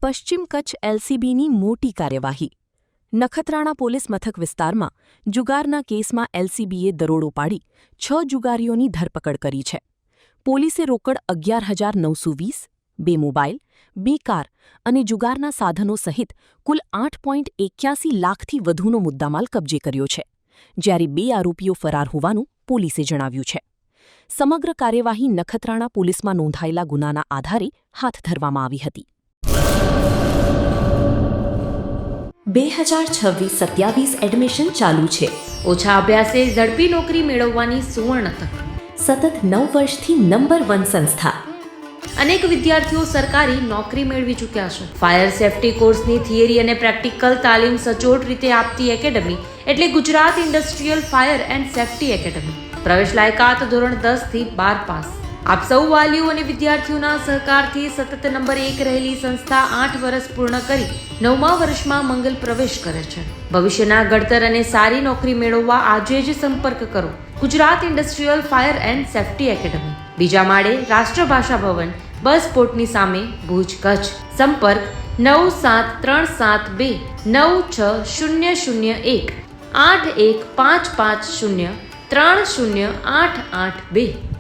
પશ્ચિમ કચ્છ એલસીબીની મોટી કાર્યવાહી. નખત્રાણા પોલીસ મથક વિસ્તારમાં જુગારના કેસમાં એલસીબીએ દરોડો પાડી 6 જુગારીઓની ધરપકડ કરી છે. પોલીસે રોકડ 11,920, 2 મોબાઈલ, 2 કાર અને જુગારના સાધનો સહિત કુલ 8.81 લાખથી વધુનો મુદ્દામાલ કબજે કર્યો છે, જ્યારે 2 આરોપીઓ ફરાર હોવાનું પોલીસે જણાવ્યું છે. સમગ્ર કાર્યવાહી નખત્રાણા પોલીસમાં નોંધાયેલા ગુનાના આધારે હાથ ધરવામાં આવી હતી. 2026-27 એડમિશન ચાલુ છે. ઓછા અભ્યાસે ઝડપી નોકરી મેળવવાની સુવર્ણ તક. સતત 9 વર્ષથી નંબર 1 સંસ્થા. અનેક વિદ્યાર્થીઓ સરકારી નોકરી મેળવી ચૂક્યા છે. ફાયર સેફટી કોર્સની થિયરી અને પ્રેક્ટિકલ તાલીમ સચોટ રીતે આપતી એકેડમી એટલે Gujarat industrial fire and safety academy. પ્રવેશ લાયકાત ધોરણ 10 થી 12 પાસ. આપ સૌ વાલીઓ અને વિદ્યાર્થીઓના સહકારથી સતત નંબર 1 રહેલી સંસ્થા 8 વર્ષ પૂર્ણ કરી 9મા વર્ષમાં મંગલ પ્રવેશ કરે છે. ભવિષ્યના ઘડતર અને સારી નોકરી મેળવવા આજે જ સંપર્ક કરો Gujarat industrial fire and safety academy, બીજા માળે રાષ્ટ્રભાષા ભવન, બસ પોર્ટની સામે, ભુજ, કચ્છ. સંપર્ક 9737296001 8155030882.